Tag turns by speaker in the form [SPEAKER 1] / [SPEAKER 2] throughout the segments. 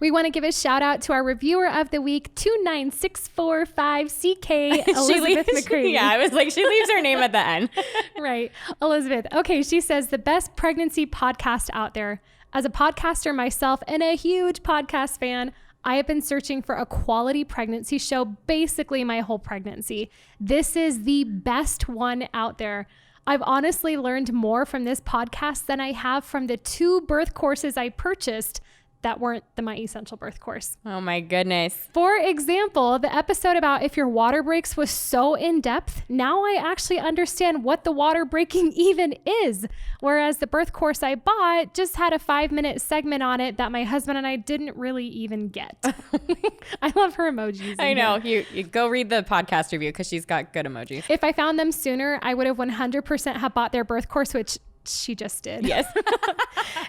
[SPEAKER 1] We want to give a shout out to our reviewer of the week, 29645CK, Elizabeth McCready.
[SPEAKER 2] Yeah, I was like, she leaves her name at the end.
[SPEAKER 1] Right. Elizabeth. Okay. She says the best pregnancy podcast out there. As a podcaster myself and a huge podcast fan, I have been searching for a quality pregnancy show basically my whole pregnancy. This is the best one out there. I've honestly learned more from this podcast than I have from the 2 birth courses I purchased that weren't My Essential Birth course.
[SPEAKER 2] Oh my goodness.
[SPEAKER 1] For example, the episode about if your water breaks was so in depth. Now I actually understand what the water breaking even is. Whereas the birth course I bought just had a 5-minute segment on it that my husband and I didn't really even get. I love her emojis.
[SPEAKER 2] I know. You go read the podcast review because she's got good emojis.
[SPEAKER 1] If I found them sooner, I would have 100% have bought their birth course, which she just did.
[SPEAKER 2] Yes.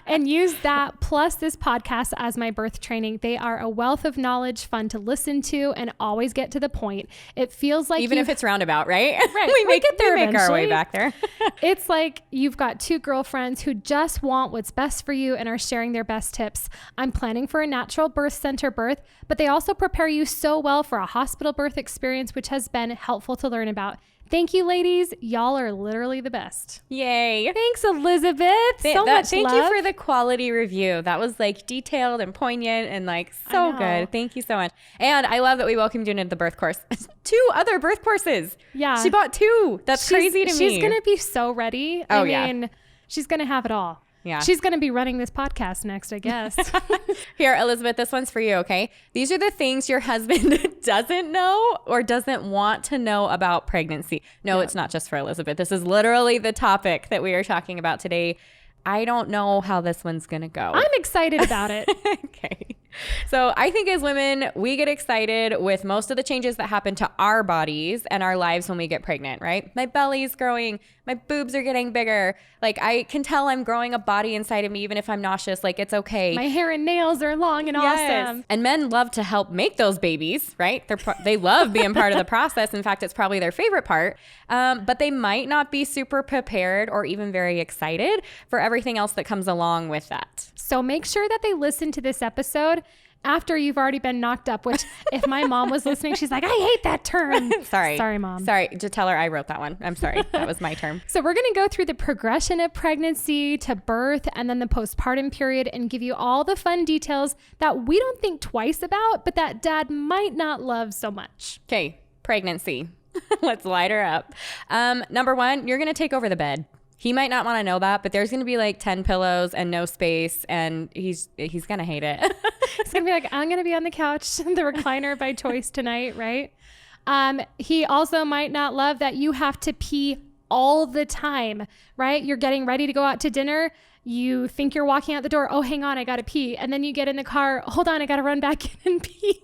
[SPEAKER 1] And use that plus this podcast as my birth training. They are a wealth of knowledge, fun to listen to, and always get to the point. It feels like
[SPEAKER 2] even if it's roundabout, right?
[SPEAKER 1] Right.
[SPEAKER 2] we make our way
[SPEAKER 1] eventually.
[SPEAKER 2] back there.
[SPEAKER 1] It's like you've got 2 girlfriends who just want what's best for you and are sharing their best tips. I'm planning for a natural birth center birth, but they also prepare you so well for a hospital birth experience, which has been helpful to learn about. Thank you, ladies. Y'all are literally the best.
[SPEAKER 2] Yay.
[SPEAKER 1] Thanks, Elizabeth. Thank
[SPEAKER 2] you for the quality review. That was like detailed and poignant and like so good. Thank you so much. And I love that we welcomed you into the birth course. 2 other birth courses.
[SPEAKER 1] Yeah.
[SPEAKER 2] She bought 2. That's crazy to me.
[SPEAKER 1] She's going to be so ready.
[SPEAKER 2] Oh,
[SPEAKER 1] I mean, she's going to have it all.
[SPEAKER 2] Yeah.
[SPEAKER 1] She's going to be running this podcast next, I guess.
[SPEAKER 2] Here, Elizabeth, this one's for you, okay? These are the things your husband doesn't know or doesn't want to know about pregnancy. No, It's not just for Elizabeth. This is literally the topic that we are talking about today. I don't know how this one's going to go.
[SPEAKER 1] I'm excited about it.
[SPEAKER 2] Okay. So I think as women, we get excited with most of the changes that happen to our bodies and our lives when we get pregnant, right? My belly's growing. My boobs are getting bigger. Like I can tell I'm growing a body inside of me, even if I'm nauseous, like it's okay.
[SPEAKER 1] My hair and nails are long and awesome.
[SPEAKER 2] And men love to help make those babies, right? They love being part of the process. In fact, it's probably their favorite part. But they might not be super prepared or even very excited for everything else that comes along with that.
[SPEAKER 1] So make sure that they listen to this episode after you've already been knocked up, which if my mom was listening, she's like, I hate that term. Sorry, Mom.
[SPEAKER 2] Sorry. Just tell her I wrote that one. I'm sorry. That was my term.
[SPEAKER 1] So we're going to go through the progression of pregnancy to birth and then the postpartum period and give you all the fun details that we don't think twice about, but that dad might not love so much.
[SPEAKER 2] Okay. Pregnancy. Let's light her up. Number 1, you're going to take over the bed. He might not want to know that, but there's going to be like 10 pillows and no space, and he's going to hate it.
[SPEAKER 1] He's going to be like, I'm going to be on the couch, the recliner by choice tonight, right? He also might not love that you have to pee all the time, right? You're getting ready to go out to dinner. You think you're walking out the door. Oh, hang on, I got to pee. And then you get in the car. Hold on, I got to run back in and pee.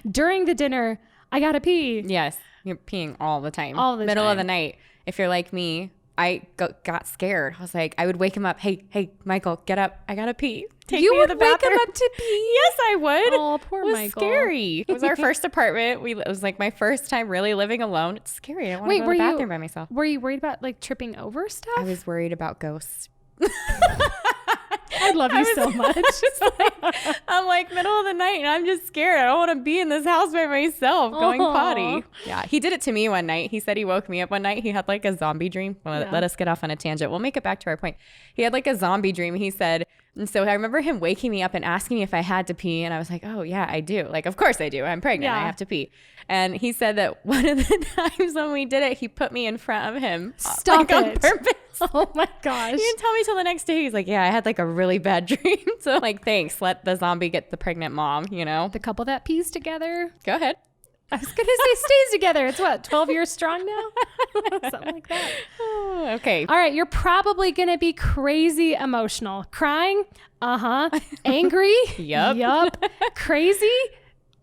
[SPEAKER 1] During the dinner, I got to pee.
[SPEAKER 2] Yes, you're peeing all the time.
[SPEAKER 1] Middle
[SPEAKER 2] of the night. If you're like me, I got scared. I was like, I would wake him up. Hey, Michael, get up. I gotta pee. Take
[SPEAKER 1] you
[SPEAKER 2] me
[SPEAKER 1] would
[SPEAKER 2] to the
[SPEAKER 1] wake
[SPEAKER 2] bathroom.
[SPEAKER 1] him up to pee?
[SPEAKER 2] Yes, I would.
[SPEAKER 1] Oh, poor
[SPEAKER 2] It was
[SPEAKER 1] Michael.
[SPEAKER 2] Scary. It was our first apartment. It was like my first time really living alone. It's scary. I want to go to the bathroom by myself.
[SPEAKER 1] Were you worried about like tripping over stuff?
[SPEAKER 2] I was worried about ghosts.
[SPEAKER 1] I love you so much.
[SPEAKER 2] I'm like middle of the night and I'm just scared. I don't want to be in this house by myself going potty. Yeah. He did it to me one night. He said he woke me up one night. He had like a zombie dream. Well, let us get off on a tangent. We'll make it back to our point. He had like a zombie dream. He said, and so I remember him waking me up and asking me if I had to pee. And I was like, oh yeah, I do. Like, of course I do. I'm pregnant. I have to pee. And he said that one of the times when we did it, he put me in front of him.
[SPEAKER 1] Stop
[SPEAKER 2] on
[SPEAKER 1] it.
[SPEAKER 2] purpose.
[SPEAKER 1] Oh my gosh.
[SPEAKER 2] He didn't tell me till the next day. He's like, yeah, I had like a really bad dream. So like, thanks. Let the zombie get the pregnant mom, you know?
[SPEAKER 1] The couple that pees together.
[SPEAKER 2] Go ahead.
[SPEAKER 1] I was going to say stays together. It's what, 12 years strong now? Something like that.
[SPEAKER 2] Oh, okay.
[SPEAKER 1] All right. You're probably going to be crazy emotional. Crying? Uh-huh. Angry?
[SPEAKER 2] Yup.
[SPEAKER 1] Crazy?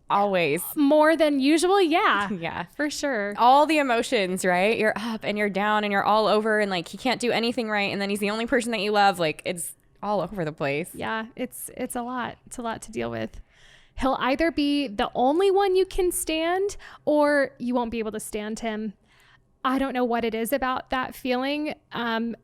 [SPEAKER 2] Always.
[SPEAKER 1] More than usual? Yeah.
[SPEAKER 2] Yeah.
[SPEAKER 1] For sure.
[SPEAKER 2] All the emotions, right? You're up and you're down and you're all over and like he can't do anything right. And then he's the only person that you love. Like it's all over the place.
[SPEAKER 1] Yeah. It's a lot. It's a lot to deal with. He'll either be the only one you can stand or you won't be able to stand him. I don't know what it is about that feeling.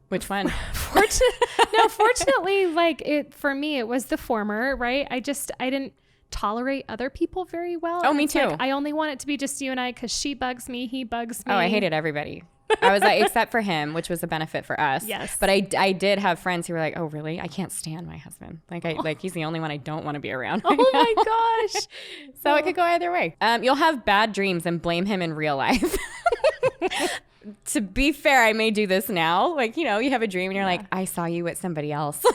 [SPEAKER 2] Which one?
[SPEAKER 1] Fortunately, like for me, it was the former, right? I didn't tolerate other people very well.
[SPEAKER 2] Oh,
[SPEAKER 1] And
[SPEAKER 2] me
[SPEAKER 1] it's
[SPEAKER 2] too.
[SPEAKER 1] like, I only want it to be just you and I because she bugs me, he bugs me.
[SPEAKER 2] Oh, I hated everybody. I was like, except for him, which was a benefit for us.
[SPEAKER 1] Yes.
[SPEAKER 2] But I did have friends who were like, oh, really? I can't stand my husband. Like he's the only one I don't want to be around.
[SPEAKER 1] Oh my gosh.
[SPEAKER 2] So it could go either way. You'll have bad dreams and blame him in real life. To be fair, I may do this now. Like, you have a dream and you're like, I saw you with somebody else.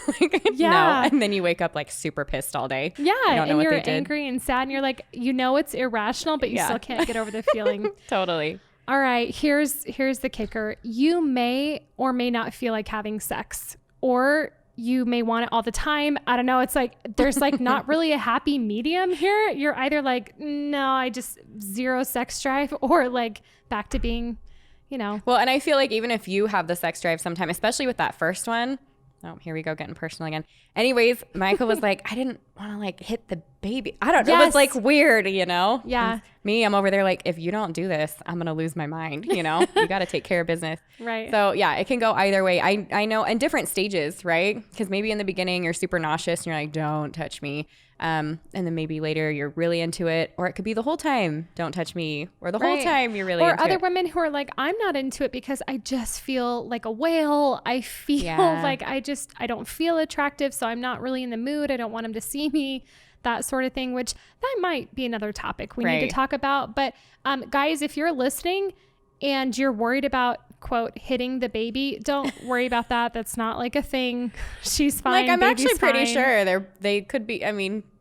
[SPEAKER 1] Yeah.
[SPEAKER 2] No. And then you wake up like super pissed all day.
[SPEAKER 1] Yeah.
[SPEAKER 2] You don't know
[SPEAKER 1] And
[SPEAKER 2] what
[SPEAKER 1] you're
[SPEAKER 2] they did.
[SPEAKER 1] angry and sad and you're like, it's irrational, but you still can't get over the feeling.
[SPEAKER 2] Totally.
[SPEAKER 1] All right, here's the kicker. You may or may not feel like having sex, or you may want it all the time. I don't know. It's like there's like not really a happy medium here. You're either like, no, I just zero sex drive, or like back to being,
[SPEAKER 2] Well, and I feel like even if you have the sex drive sometime, especially with that first one. Oh, here we go, getting personal again. Anyways, Michael was like, I didn't want to like hit the baby. I don't know. It was like weird,
[SPEAKER 1] Yeah.
[SPEAKER 2] And me, I'm over there like, if you don't do this, I'm going to lose my mind. You got to take care of business.
[SPEAKER 1] Right.
[SPEAKER 2] So yeah, it can go either way. I know in different stages, right? Because maybe in the beginning you're super nauseous and you're like, don't touch me. And then maybe later you're really into it, or it could be the whole time, don't touch me, or the whole time you're really into it.
[SPEAKER 1] Or other women who are like, I'm not into it because I just feel like a whale. I feel like I don't feel attractive. So I'm not really in the mood. I don't want him to see me, that sort of thing, which that might be another topic we need to talk about. But guys, if you're listening and you're worried about, quote, hitting the baby, don't worry about that. That's not like a thing. She's fine.
[SPEAKER 2] Like, I'm actually pretty
[SPEAKER 1] fine.
[SPEAKER 2] sure they could be,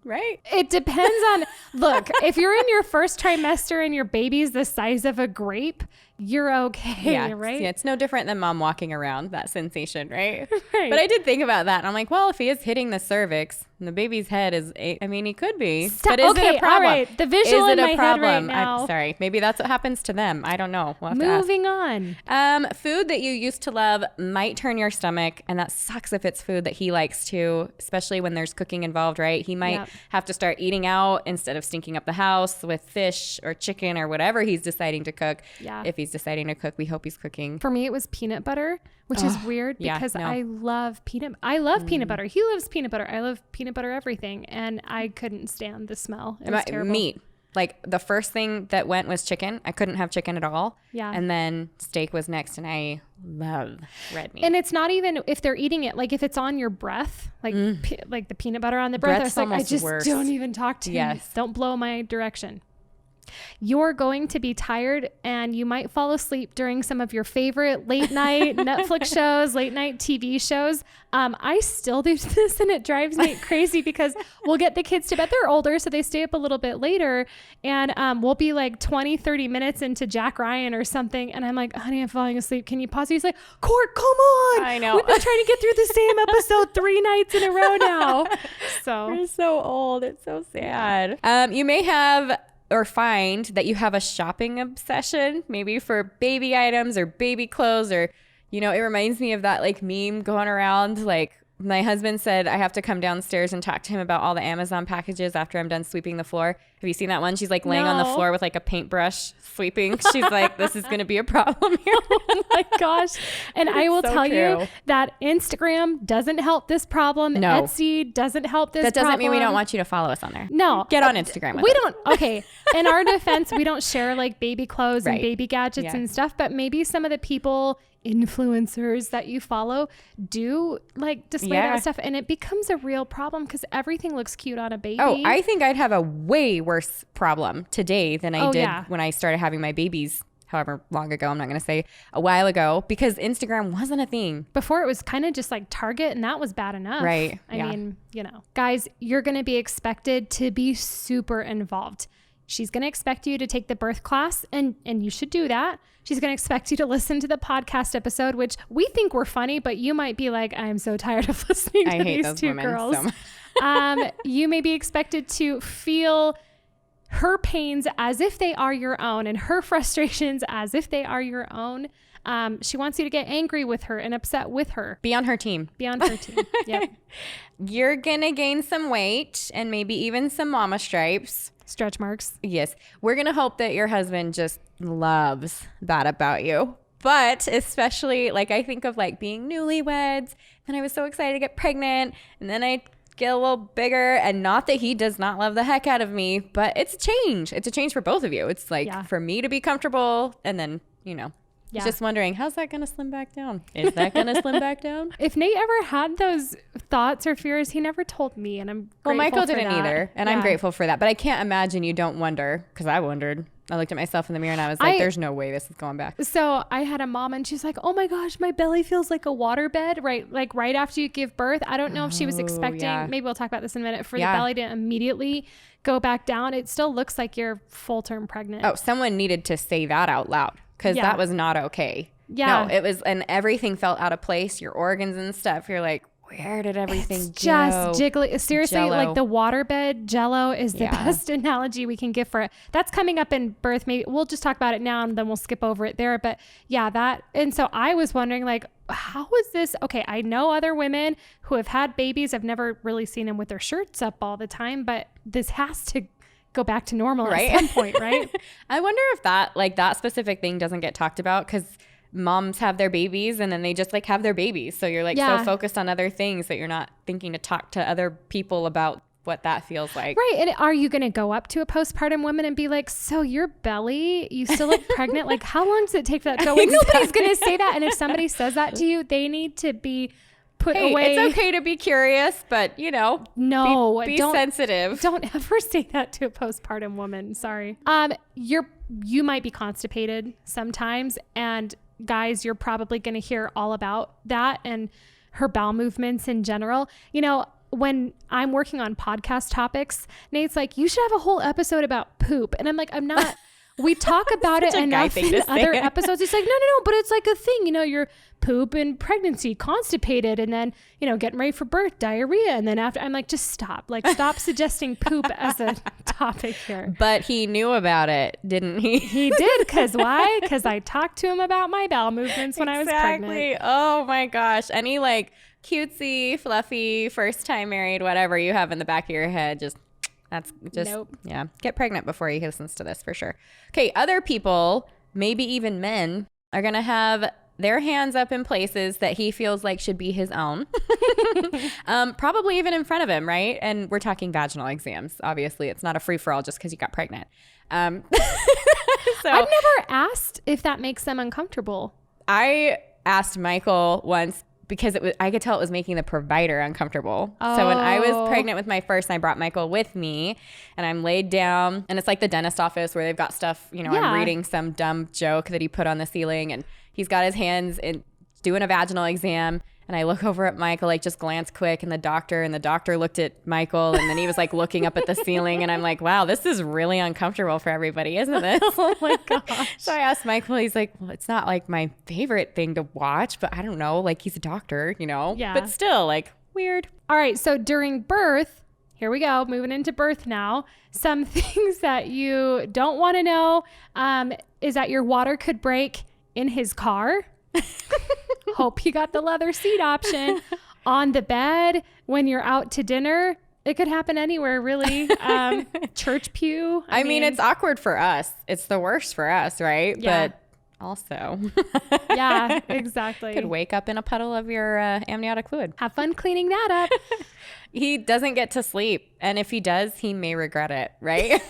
[SPEAKER 2] right?
[SPEAKER 1] It depends on, look, if you're in your first trimester and your baby's the size of a grape, you're okay, right?
[SPEAKER 2] Yeah, it's no different than mom walking around, that sensation, right?
[SPEAKER 1] Right.
[SPEAKER 2] But I did think about that. And I'm like, well, if he is hitting the cervix and the baby's head is, he could be. But is it a problem?
[SPEAKER 1] All right. The visual in my head right
[SPEAKER 2] I'm
[SPEAKER 1] now.
[SPEAKER 2] sorry. Maybe that's what happens to them. I don't know. We'll have
[SPEAKER 1] Moving
[SPEAKER 2] to
[SPEAKER 1] on.
[SPEAKER 2] ask. Food that you used to love might turn your stomach. And that sucks if it's food that he likes too, especially when there's cooking involved, right? He might have to start eating out instead of stinking up the house with fish or chicken or whatever he's deciding to cook.
[SPEAKER 1] Yeah.
[SPEAKER 2] If he's deciding to cook, we hope he's cooking.
[SPEAKER 1] For me, it was peanut butter, which is weird because I love peanut butter. He loves peanut butter. I love peanut butter everything. And I couldn't stand the smell. It was terrible.
[SPEAKER 2] Meat. Like the first thing that went was chicken. I couldn't have chicken at all.
[SPEAKER 1] Yeah.
[SPEAKER 2] And then steak was next, and I love red meat.
[SPEAKER 1] And it's not even if they're eating it, like if it's on your breath, like like the peanut butter on the breath.
[SPEAKER 2] Breath's
[SPEAKER 1] I was like, I just
[SPEAKER 2] worse.
[SPEAKER 1] don't even talk to you. Don't blow my direction. You're going to be tired and you might fall asleep during some of your favorite late night Netflix shows, late night TV shows. I still do this and it drives me crazy because we'll get the kids to bed. They're older, so they stay up a little bit later. And we'll be like 20, 30 minutes into Jack Ryan or something. And I'm like, honey, I'm falling asleep. Can you pause? He's like, Court, come on.
[SPEAKER 2] I know.
[SPEAKER 1] We've been trying to get through the same episode 3 nights in a row now. So
[SPEAKER 2] we're so old. It's so sad. You may have or find that you have a shopping obsession, maybe for baby items or baby clothes, or, it reminds me of that like meme going around. Like my husband said, I have to come downstairs and talk to him about all the Amazon packages after I'm done sweeping the floor. Have you seen that one? She's like laying on the floor with like a paintbrush sweeping. She's like, this is going to be a problem here.
[SPEAKER 1] Oh my gosh. And I will tell you that Instagram doesn't help this problem.
[SPEAKER 2] No.
[SPEAKER 1] Etsy doesn't help this problem.
[SPEAKER 2] That doesn't mean we don't want you to follow us on there.
[SPEAKER 1] No.
[SPEAKER 2] Get on Instagram with
[SPEAKER 1] we
[SPEAKER 2] us.
[SPEAKER 1] don't. Okay. In our defense, we don't share like baby clothes and baby gadgets and stuff, but maybe some of the people, influencers that you follow do like display that stuff, and it becomes a real problem because everything looks cute on a baby.
[SPEAKER 2] Oh, I think I'd have a way worse problem today than I did when I started having my babies however long ago. I'm not going to say a while ago, because Instagram wasn't a thing.
[SPEAKER 1] Before it was kind of just like Target, and that was bad enough.
[SPEAKER 2] Right.
[SPEAKER 1] I mean, guys, you're going to be expected to be super involved. She's going to expect you to take the birth class, and you should do that. She's going to expect you to listen to the podcast episode, which we think we're funny, but you might be like, I'm so tired of listening to these two girls. So you may be expected to feel her pains as if they are your own and her frustrations as if they are your own. She wants you to get angry with her and upset with her.
[SPEAKER 2] Be on her team.
[SPEAKER 1] Be on her team. Yep.
[SPEAKER 2] You're going to gain some weight and maybe even some mama stripes.
[SPEAKER 1] Stretch marks.
[SPEAKER 2] Yes. We're going to hope that your husband just loves that about you. But especially, like, I think of like being newlyweds, and I was so excited to get pregnant, and then I get a little bigger. And not that he does not love the heck out of me, but it's a change. It's a change for both of you. It's like for me to be comfortable, and then, you know, just wondering, how's that going to slim back down? Is that going to slim back down?
[SPEAKER 1] If Nate ever had those thoughts or fears, he never told me, and I'm grateful
[SPEAKER 2] Michael
[SPEAKER 1] for
[SPEAKER 2] didn't
[SPEAKER 1] that.
[SPEAKER 2] either, and I'm grateful for that. But I can't imagine you don't wonder, because I wondered. I looked at myself in the mirror and I was like, there's no way this is going back.
[SPEAKER 1] So I had a mom and she's like, oh my gosh, my belly feels like a waterbed, right? Like right after you give birth. I don't know if she was expecting, maybe we'll talk about this in a minute, for the belly to immediately go back down. It still looks like you're full term pregnant.
[SPEAKER 2] Oh, someone needed to say that out loud, because that was not okay.
[SPEAKER 1] Yeah.
[SPEAKER 2] No, it was, and everything felt out of place, your organs and stuff. You're like, where did everything go?
[SPEAKER 1] Just jiggly. Seriously,
[SPEAKER 2] Jell-O.
[SPEAKER 1] like the waterbed Jell-O is the best analogy we can give for it. That's coming up in birth. Maybe we'll just talk about it now and then we'll skip over it there. But yeah, that. And so I was wondering, like, how is this? Okay, I know other women who have had babies. I've never really seen them with their shirts up all the time, but this has to go back to normal at some point, right?
[SPEAKER 2] I wonder if that specific thing doesn't get talked about, because moms have their babies and then they just like have their babies. So you're like so focused on other things that you're not thinking to talk to other people about what that feels like.
[SPEAKER 1] Right. And are you going to go up to a postpartum woman and be like, so your belly, you still look pregnant? Like, how long does it take for that to go? Like, nobody's going to say that. And if somebody says that to you, they need to be put away.
[SPEAKER 2] It's okay to be curious, but you know, be sensitive.
[SPEAKER 1] Don't ever say that to a postpartum woman. Sorry. You might be constipated sometimes, and guys, you're probably going to hear all about that and her bowel movements in general. You know, when I'm working on podcast topics, Nate's like, you should have a whole episode about poop. And I'm like, I'm not. We talk about it enough in other episodes. It's like, no, but it's like a thing, you know, you're poop and pregnancy, constipated, and then, you know, getting ready for birth, diarrhea. And then after, I'm like, just stop suggesting poop as a topic here.
[SPEAKER 2] But he knew about it, didn't he?
[SPEAKER 1] He did. Because why? Because I talked to him about my bowel movements when I was pregnant.
[SPEAKER 2] Oh my gosh. Any like cutesy, fluffy, first time married, whatever you have in the back of your head, get pregnant before he listens to this for sure. Okay, other people, maybe even men, are gonna have their hands up in places that he feels like should be his own. Probably even in front of him, right? And we're talking vaginal exams. Obviously, it's not a free-for-all just because you got pregnant. So
[SPEAKER 1] I've never asked if that makes them uncomfortable.
[SPEAKER 2] I asked Michael once, because I could tell it was making the provider uncomfortable. So when I was pregnant with my first, I brought Michael with me, and I'm laid down, and it's like the dentist office where they've got stuff, you know, I'm reading some dumb joke that he put on the ceiling, and he's got his hands in doing a vaginal exam. And I look over at Michael, like just glance quick, and the doctor looked at Michael, and then he was like looking up at the ceiling, and I'm like, wow, this is really uncomfortable for everybody, isn't it?
[SPEAKER 1] Oh my gosh.
[SPEAKER 2] So I asked Michael, he's like, well, it's not like my favorite thing to watch, but I don't know, like he's a doctor, you know?
[SPEAKER 1] Yeah.
[SPEAKER 2] But still, like, weird.
[SPEAKER 1] All right. So during birth, here we go, moving into birth now. Some things that you don't want to know is that your water could break in his car. Hope you got the leather seat option. On the bed, when you're out to dinner. It could happen anywhere, really. Church pew.
[SPEAKER 2] I mean, it's awkward for us. It's the worst for us, right?
[SPEAKER 1] Yeah.
[SPEAKER 2] But also.
[SPEAKER 1] Yeah, exactly.
[SPEAKER 2] Could wake up in a puddle of your amniotic fluid.
[SPEAKER 1] Have fun cleaning that up.
[SPEAKER 2] He doesn't get to sleep. And if he does, he may regret it, right?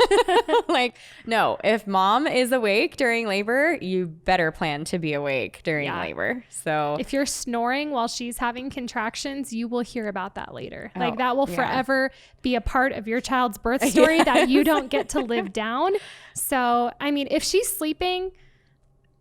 [SPEAKER 2] Like, no, if mom is awake during labor, you better plan to be awake during labor. So
[SPEAKER 1] if you're snoring while she's having contractions, you will hear about that later. Like that will forever be a part of your child's birth story that you don't get to live down. So, I mean, if she's sleeping,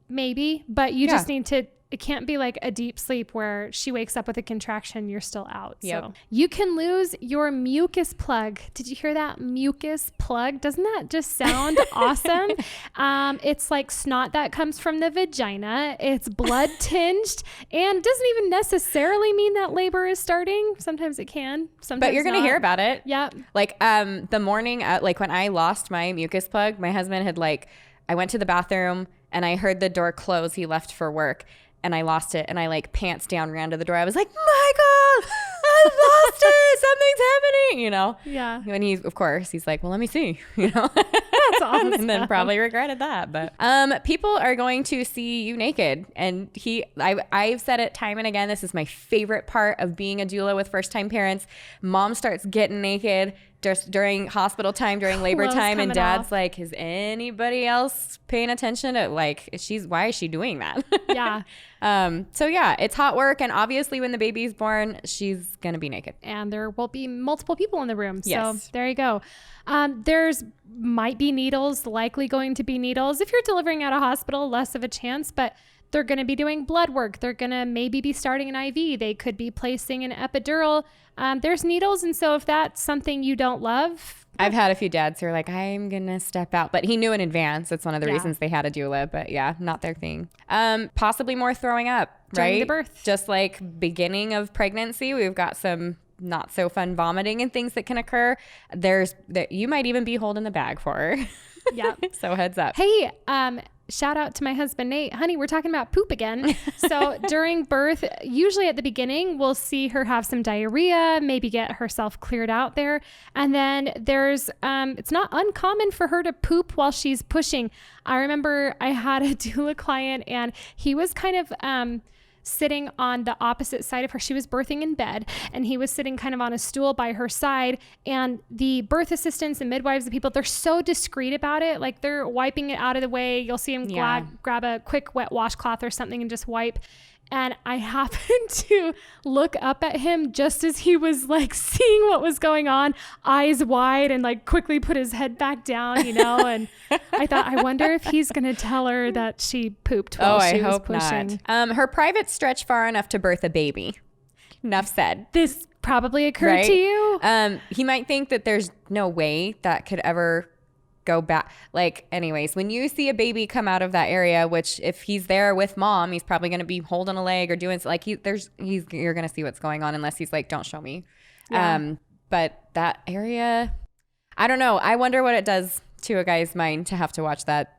[SPEAKER 1] maybe, but you just need to, it can't be like a deep sleep where she wakes up with a contraction, you're still out. So you can lose your mucus plug. Did you hear that? Mucus plug. Doesn't that just sound awesome? It's like snot that comes from the vagina. It's blood tinged and doesn't even necessarily mean that labor is starting. Sometimes it can. Sometimes
[SPEAKER 2] but you're going to hear about it.
[SPEAKER 1] Yep.
[SPEAKER 2] Like the morning, like when I lost my mucus plug, my husband had I went to the bathroom and I heard the door close. He left for work. And I lost it, and I like pants down, ran to the door. I was like, Michael, I lost it. Something's happening, you know?
[SPEAKER 1] Yeah.
[SPEAKER 2] And he's like, well, let me see, you know?
[SPEAKER 1] That's awesome.
[SPEAKER 2] And then probably regretted that. But people are going to see you naked. And I've said it time and again, this is my favorite part of being a doula with first-time parents. Mom starts getting naked just during hospital time, during labor time, and dad's like, is anybody else paying attention to, like, why is she doing that?
[SPEAKER 1] Yeah.
[SPEAKER 2] So yeah, it's hot work. And obviously when the baby's born, she's going to be naked.
[SPEAKER 1] And there will be multiple people in the room.
[SPEAKER 2] Yes.
[SPEAKER 1] So there you go. There's might be needles, likely going to be needles. If you're delivering at a hospital, less of a chance, but they're going to be doing blood work. They're going to maybe be starting an IV. They could be placing an epidural. There's needles. And so if that's something you don't love.
[SPEAKER 2] I've had a few dads who are like, I'm going to step out. But he knew in advance. It's one of the reasons they had a doula. But yeah, not their thing. Possibly more throwing up, right?
[SPEAKER 1] During the birth.
[SPEAKER 2] Just like beginning of pregnancy, we've got some not so fun vomiting and things that can occur. You might even be holding the bag for her.
[SPEAKER 1] Yeah.
[SPEAKER 2] So heads up.
[SPEAKER 1] Hey, shout out to my husband, Nate. Honey, we're talking about poop again. So during birth, usually at the beginning, we'll see her have some diarrhea, maybe get herself cleared out there. And then there's, it's not uncommon for her to poop while she's pushing. I remember I had a doula client and he was kind of, sitting on the opposite side of her. She was birthing in bed and he was sitting kind of on a stool by her side, and the birth assistants and midwives, the people, they're so discreet about it. Like they're wiping it out of the way. You'll see him grab a quick wet washcloth or something and just wipe. And I happened to look up at him just as he was like seeing what was going on, eyes wide, and like quickly put his head back down, and I thought, I wonder if he's going to tell her that she pooped while she was pushing.
[SPEAKER 2] Not. Her privates stretch far enough to birth a baby. Enough said.
[SPEAKER 1] This probably occurred to you?
[SPEAKER 2] He might think that there's no way that could ever go back. Like, anyways, when you see a baby come out of that area, which if he's there with mom, he's probably going to be holding a leg or doing like you're going to see what's going on unless he's like, don't show me. Yeah. But that area, I don't know. I wonder what it does to a guy's mind to have to watch that.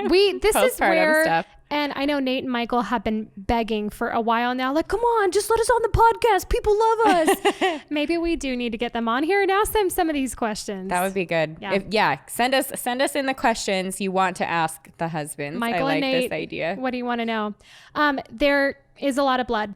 [SPEAKER 1] This is where
[SPEAKER 2] stuff.
[SPEAKER 1] And I know Nate and Michael have been begging for a while now, like, come on, just let us on the podcast. People love us. Maybe we do need to get them on here and ask them some of these questions.
[SPEAKER 2] That would be good. Yeah. Send us in the questions you want to ask the husbands.
[SPEAKER 1] Michael
[SPEAKER 2] I like
[SPEAKER 1] and Nate,
[SPEAKER 2] this idea.
[SPEAKER 1] What do you want to know? There is a lot of blood.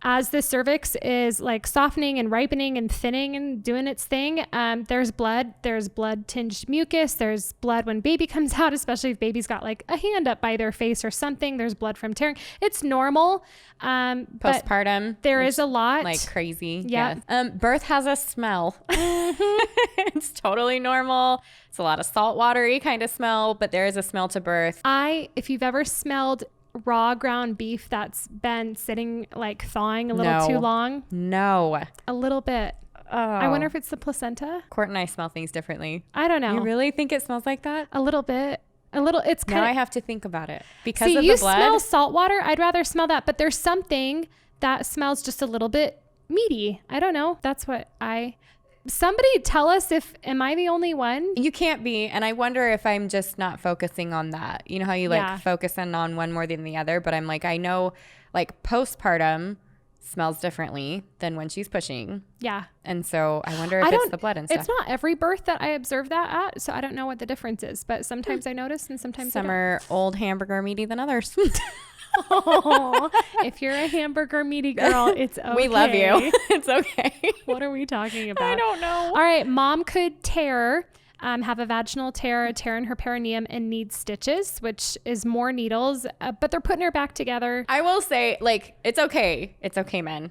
[SPEAKER 1] As the cervix is like softening and ripening and thinning and doing its thing, there's blood tinged mucus. There's blood when baby comes out, especially if baby's got like a hand up by their face or something. There's blood from tearing. It's normal.
[SPEAKER 2] Postpartum.
[SPEAKER 1] There is a lot.
[SPEAKER 2] Like crazy.
[SPEAKER 1] Yeah.
[SPEAKER 2] Yes. Birth has a smell. It's totally normal. It's a lot of salt watery kind of smell, but there is a smell to birth.
[SPEAKER 1] If you've ever smelled raw ground beef that's been sitting like thawing a little too long.
[SPEAKER 2] No.
[SPEAKER 1] A little bit. Oh. I wonder if it's the placenta.
[SPEAKER 2] Court and I smell things differently.
[SPEAKER 1] I don't know.
[SPEAKER 2] You really think it smells like that?
[SPEAKER 1] A little bit. It's kind of.
[SPEAKER 2] Now I have to think about it because of the blood.
[SPEAKER 1] You smell salt water. I'd rather smell that, but there's something that smells just a little bit meaty. I don't know. That's what somebody tell us am I the only one?
[SPEAKER 2] You can't be. And I wonder if I'm just not focusing on that. You know how you focus in on one more than the other, but I'm like, I know like postpartum smells differently than when she's pushing.
[SPEAKER 1] Yeah.
[SPEAKER 2] And so I wonder if it's the blood and stuff.
[SPEAKER 1] It's not every birth that I observe that at, so I don't know what the difference is, but sometimes I notice and sometimes
[SPEAKER 2] some are old hamburger meaty than others.
[SPEAKER 1] Oh, if you're a hamburger meaty girl, it's okay.
[SPEAKER 2] We love you. It's okay.
[SPEAKER 1] What are we talking about?
[SPEAKER 2] I don't know.
[SPEAKER 1] All right. Mom could have a vaginal tear, a tear in her perineum, and need stitches, which is more needles, but they're putting her back together.
[SPEAKER 2] I will say, like, it's okay. It's okay, men.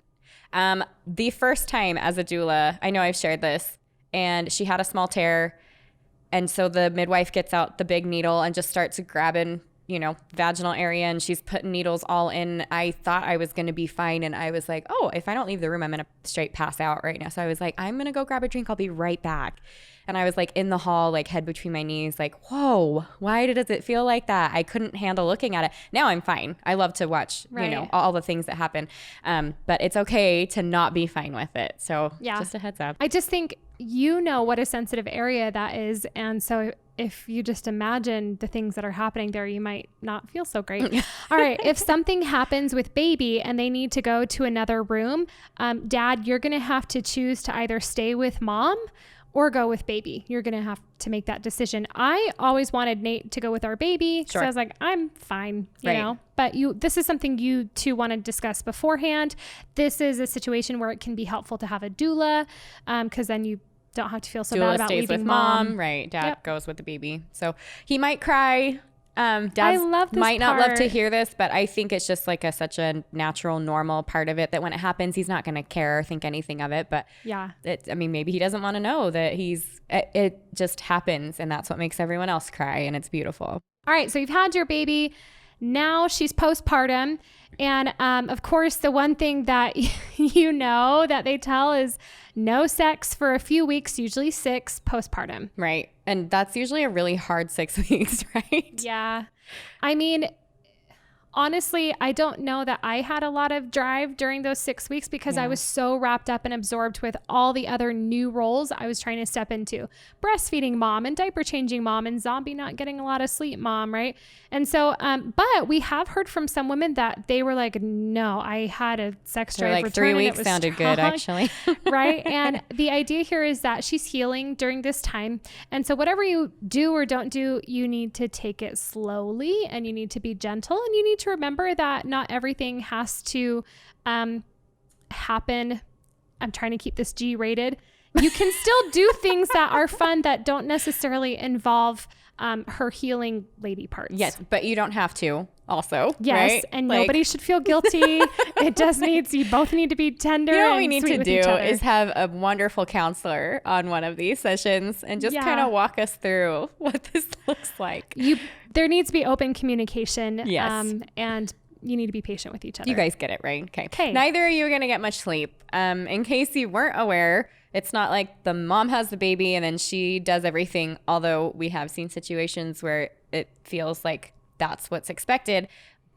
[SPEAKER 2] The first time as a doula, I know I've shared this, and she had a small tear. And so the midwife gets out the big needle and just starts grabbing vaginal area, and she's putting needles all in. I thought I was going to be fine. And I was like, oh, if I don't leave the room, I'm going to straight pass out right now. So I was like, I'm going to go grab a drink. I'll be right back. And I was like in the hall, like head between my knees, like, whoa, why does it feel like that? I couldn't handle looking at it. Now I'm fine. I love to watch, all the things that happen. But it's okay to not be fine with it. So just a heads up.
[SPEAKER 1] I just think what a sensitive area that is. And so if you just imagine the things that are happening there, you might not feel so great. All right. If something happens with baby and they need to go to another room, Dad, you're going to have to choose to either stay with mom or go with baby. You're going to have to make that decision. I always wanted Nate to go with our baby. So I was like, I'm fine, you know, but this is something you two want to discuss beforehand. This is a situation where it can be helpful to have a doula. Cause then you don't have to feel so bad about
[SPEAKER 2] stays
[SPEAKER 1] leaving
[SPEAKER 2] with mom. Right. Dad goes with the baby. So he might cry. Dad might not love to hear this, but I think it's just like such a natural, normal part of it that when it happens, he's not going to care or think anything of it. But maybe he doesn't want to know that it just happens, and that's what makes everyone else cry, and it's beautiful.
[SPEAKER 1] All right. So you've had your baby. Now she's postpartum. And of course, the one thing that that they tell is no sex for a few weeks, usually 6 postpartum.
[SPEAKER 2] Right. And that's usually a really hard 6 weeks, right?
[SPEAKER 1] Yeah. I mean, honestly, I don't know that I had a lot of drive during those 6 weeks because I was so wrapped up and absorbed with all the other new roles I was trying to step into. Breastfeeding mom and diaper changing mom and zombie not getting a lot of sleep mom, right? And so, but we have heard from some women that they were like, no, I had a sex drive return.
[SPEAKER 2] 3 weeks sounded good, actually.
[SPEAKER 1] Right? And the idea here is that she's healing during this time. And so whatever you do or don't do, you need to take it slowly and you need to be gentle and you need to remember that not everything has to happen. I'm trying to keep this G-rated. You can still do things that are fun that don't necessarily involve her healing lady parts.
[SPEAKER 2] Yes, but you don't have to also.
[SPEAKER 1] Yes,
[SPEAKER 2] right?
[SPEAKER 1] and nobody should feel guilty. It just needs, you both need to be tender.
[SPEAKER 2] You know what we need to do is have a wonderful counselor on one of these sessions and just kind of walk us through what this looks like.
[SPEAKER 1] There needs to be open communication.
[SPEAKER 2] Yes.
[SPEAKER 1] And you need to be patient with each other.
[SPEAKER 2] You guys get it, right? Okay. Neither of you are going to get much sleep. In case you weren't aware, it's not like the mom has the baby and then she does everything, although we have seen situations where it feels like that's what's expected.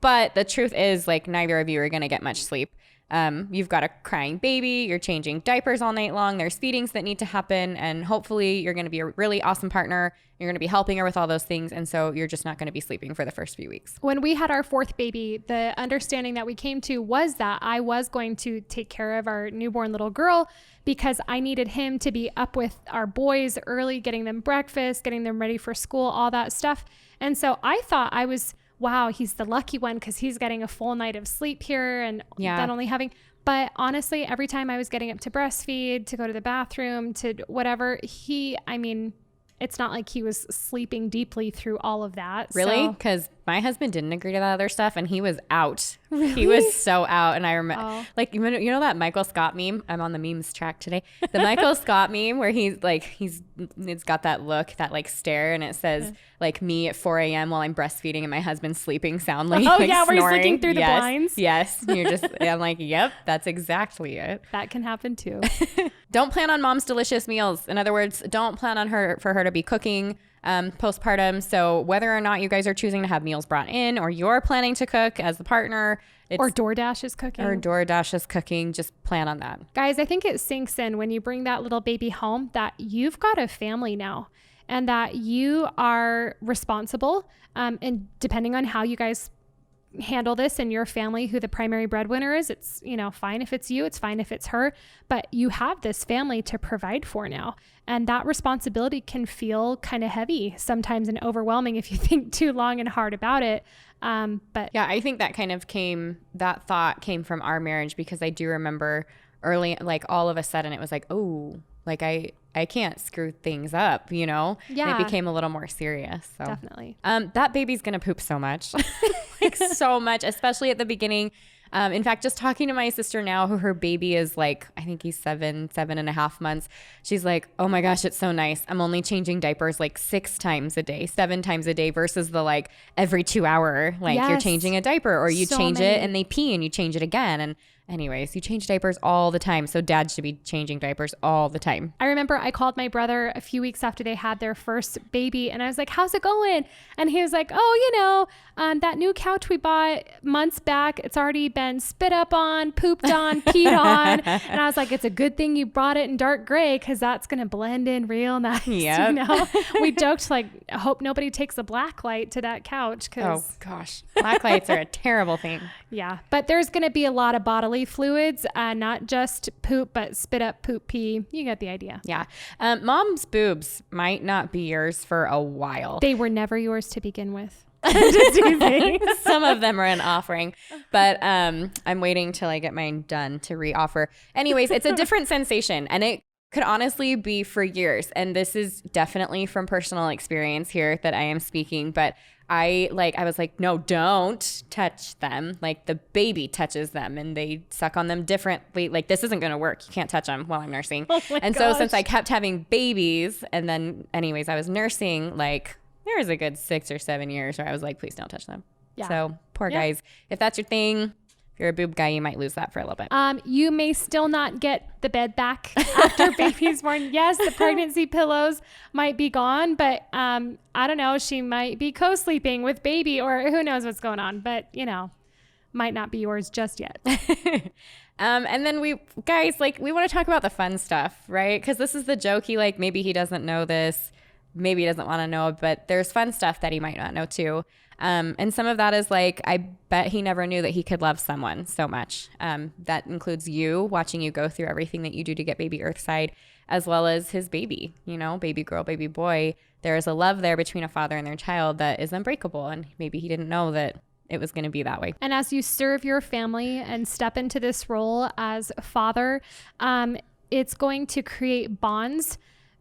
[SPEAKER 2] But the truth is, like, neither of you are going to get much sleep. You've got a crying baby, you're changing diapers all night long, there's feedings that need to happen, and hopefully you're going to be a really awesome partner. You're going to be helping her with all those things, and so you're just not going to be sleeping for the first few weeks.
[SPEAKER 1] When we had our 4th baby, the understanding that we came to was that I was going to take care of our newborn little girl because I needed him to be up with our boys early, getting them breakfast, getting them ready for school, all that stuff. And so I thought I was, wow, he's the lucky one because he's getting a full night of sleep here and then only having, but honestly, every time I was getting up to breastfeed, to go to the bathroom, to whatever, it's not like he was sleeping deeply through all of that.
[SPEAKER 2] Really? Because my husband didn't agree to that other stuff and he was out. Really? He was so out. And I remember, you know that Michael Scott meme? I'm on the memes track today. The Michael Scott meme where he's like, it's got that look, that like stare, and it says like me at 4 a.m. while I'm breastfeeding and my husband's sleeping soundly.
[SPEAKER 1] Oh
[SPEAKER 2] like
[SPEAKER 1] yeah,
[SPEAKER 2] snoring.
[SPEAKER 1] where he's looking through the blinds.
[SPEAKER 2] Yes. And you're just, I'm like, yep, that's exactly it.
[SPEAKER 1] That can happen too.
[SPEAKER 2] Don't plan on mom's delicious meals. In other words, don't plan on for her to be cooking postpartum. So whether or not you guys are choosing to have meals brought in or you're planning to cook as the partner,
[SPEAKER 1] or DoorDash is cooking.
[SPEAKER 2] Just plan on that.
[SPEAKER 1] Guys, I think it sinks in when you bring that little baby home that you've got a family now and that you are responsible. And depending on how you guys handle this in your family, who the primary breadwinner is, it's, fine if it's you, it's fine if it's her, but you have this family to provide for now. And that responsibility can feel kind of heavy sometimes and overwhelming if you think too long and hard about it. But
[SPEAKER 2] yeah, I think that thought came from our marriage because I do remember early, like all of a sudden it was like, oh, like I can't screw things up, Yeah. And it became a little more serious. So
[SPEAKER 1] definitely.
[SPEAKER 2] That baby's going to poop so much, like so much, especially at the beginning. In fact, just talking to my sister now, who her baby is like, I think he's 7.5 months. She's like, oh my gosh, it's so nice. I'm only changing diapers like 6 times a day, 7 times a day versus the like every 2 hour, like you're changing a diaper or you change it and they pee and you change it again. And anyways, you change diapers all the time. So dad should be changing diapers all the time.
[SPEAKER 1] I remember I called my brother a few weeks after they had their first baby and I was like, how's it going? And he was like, oh, that new couch we bought months back, it's already been spit up on, pooped on, peed on. And I was like, it's a good thing you brought it in dark gray because that's going to blend in real nice.
[SPEAKER 2] Yep.
[SPEAKER 1] We joked like, I hope nobody takes a black light to that couch.
[SPEAKER 2] Oh gosh, black lights are a terrible thing.
[SPEAKER 1] Yeah. But there's going to be a lot of bodily bodily fluids, not just poop, but spit up, poop, pee. You get the idea.
[SPEAKER 2] Yeah. Mom's boobs might not be yours for a while.
[SPEAKER 1] They were never yours to begin with.
[SPEAKER 2] Some of them are an offering, but I'm waiting till I get mine done to re-offer. Anyways, it's a different sensation, and it could honestly be for years. And this is definitely from personal experience here that I am speaking, but I was like, no, don't touch them. Like, the baby touches them and they suck on them differently. Like, this isn't going to work. You can't touch them while I'm nursing.
[SPEAKER 1] Oh my
[SPEAKER 2] and
[SPEAKER 1] gosh.
[SPEAKER 2] So since I kept having babies, and then anyways, I was nursing, like, there was a good 6 or 7 years where I was like, please don't touch them.
[SPEAKER 1] Yeah.
[SPEAKER 2] So poor guys. If that's your thing, if you're a boob guy, you might lose that for a little bit.
[SPEAKER 1] You may still not get the bed back after baby's born. Yes, the pregnancy pillows might be gone, but I don't know. She might be co-sleeping with baby, or who knows what's going on. But, might not be yours just yet.
[SPEAKER 2] And then we want to talk about the fun stuff, right? Because this is the jokey, like, maybe he doesn't know this. Maybe he doesn't want to know, but there's fun stuff that he might not know too. And some of that is like, I bet he never knew that he could love someone so much. That includes you, watching you go through everything that you do to get baby Earthside, as well as his baby, baby girl, baby boy. There is a love there between a father and their child that is unbreakable. And maybe he didn't know that it was going to be that way.
[SPEAKER 1] And as you serve your family and step into this role as father, it's going to create bonds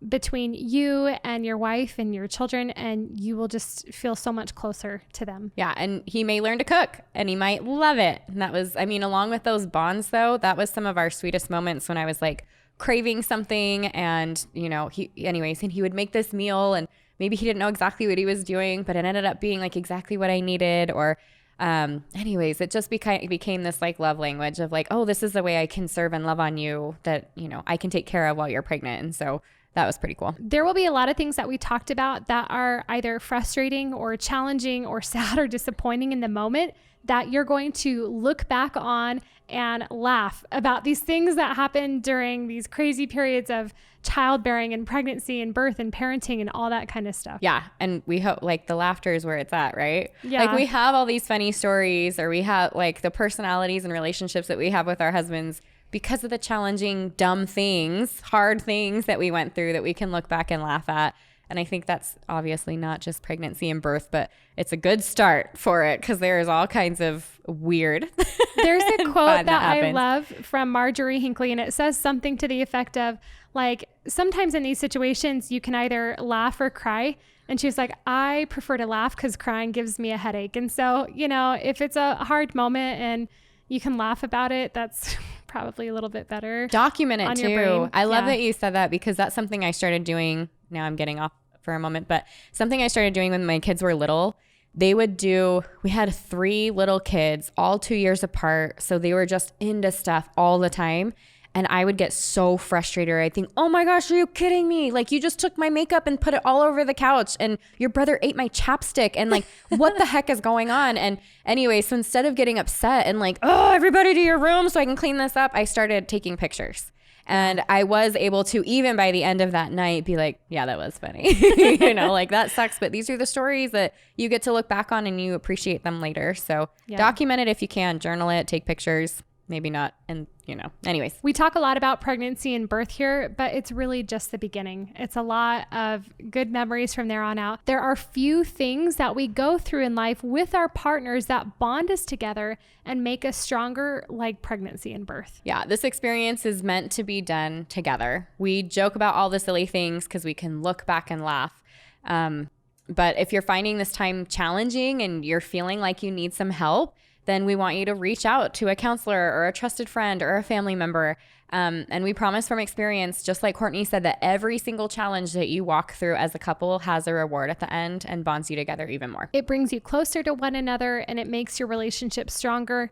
[SPEAKER 1] between you and your wife and your children, and you will just feel so much closer to them.
[SPEAKER 2] Yeah. And he may learn to cook and he might love it. And that was, along with those bonds though, that was some of our sweetest moments when I was like craving something, and he would make this meal, and maybe he didn't know exactly what he was doing, but it ended up being like exactly what I needed. Or it just became this like love language of like, oh, this is the way I can serve and love on you, that, I can take care of while you're pregnant. And so that was pretty cool.
[SPEAKER 1] There will be a lot of things that we talked about that are either frustrating or challenging or sad or disappointing in the moment, that you're going to look back on and laugh about these things that happen during these crazy periods of childbearing and pregnancy and birth and parenting and all that kind of stuff.
[SPEAKER 2] Yeah. And we hope like the laughter is where it's at, right?
[SPEAKER 1] Yeah.
[SPEAKER 2] Like, we have all these funny stories, or we have like the personalities and relationships that we have with our husbands because of the challenging, dumb things, hard things that we went through that we can look back and laugh at. And I think that's obviously not just pregnancy and birth, but it's a good start for it, because there is all kinds of weird.
[SPEAKER 1] There's a quote that I love from Marjorie Hinckley, and it says something to the effect of like, sometimes in these situations you can either laugh or cry. And she's like, I prefer to laugh because crying gives me a headache. And so, if it's a hard moment and you can laugh about it, that's probably a little bit better.
[SPEAKER 2] Document it too. I love that you said that, because that's something I started doing. Now I'm getting off for a moment, but something I started doing when my kids were little, we had 3 little kids, all 2 years apart. So they were just into stuff all the time. And I would get so frustrated. I'd think, oh my gosh, are you kidding me? Like, you just took my makeup and put it all over the couch, and your brother ate my chapstick, and like, what the heck is going on? And anyway, so instead of getting upset and like, oh, everybody to your room so I can clean this up, I started taking pictures. And I was able to, even by the end of that night, be like, yeah, that was funny. Like, that sucks, but these are the stories that you get to look back on and you appreciate them later. So document it if you can, journal it, take pictures, maybe not. And anyways.
[SPEAKER 1] We talk a lot about pregnancy and birth here, but it's really just the beginning. It's a lot of good memories from there on out. There are few things that we go through in life with our partners that bond us together and make us stronger, like pregnancy and birth.
[SPEAKER 2] Yeah, this experience is meant to be done together. We joke about all the silly things because we can look back and laugh. But if you're finding this time challenging and you're feeling like you need some help, then we want you to reach out to a counselor or a trusted friend or a family member. And we promise from experience, just like Courtney said, that every single challenge that you walk through as a couple has a reward at the end and bonds you together even more.
[SPEAKER 1] It brings you closer to one another, and it makes your relationship stronger.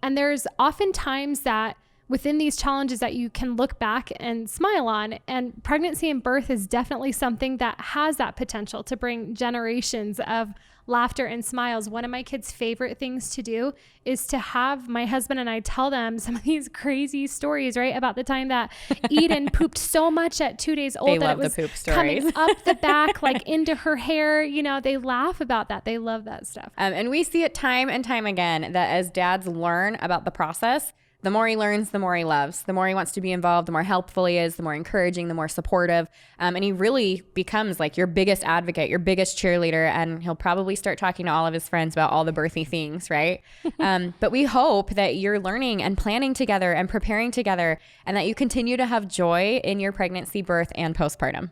[SPEAKER 1] And there's often times that within these challenges that you can look back and smile on. And pregnancy and birth is definitely something that has that potential to bring generations of laughter and smiles. One of my kids' favorite things to do is to have my husband and I tell them some of these crazy stories, right? About the time that Eden pooped so much at 2 days old that it was
[SPEAKER 2] the poop stories.
[SPEAKER 1] Coming up the back, like into her hair. They laugh about that. They love that stuff.
[SPEAKER 2] And we see it time and time again that as dads learn about the process, The more he learns, the more he loves. The more he wants to be involved, the more helpful he is, the more encouraging, the more supportive. And he really becomes like your biggest advocate, your biggest cheerleader. And he'll probably start talking to all of his friends about all the birthy things, right? But we hope that you're learning and planning together and preparing together, and that you continue to have joy in your pregnancy, birth, and postpartum.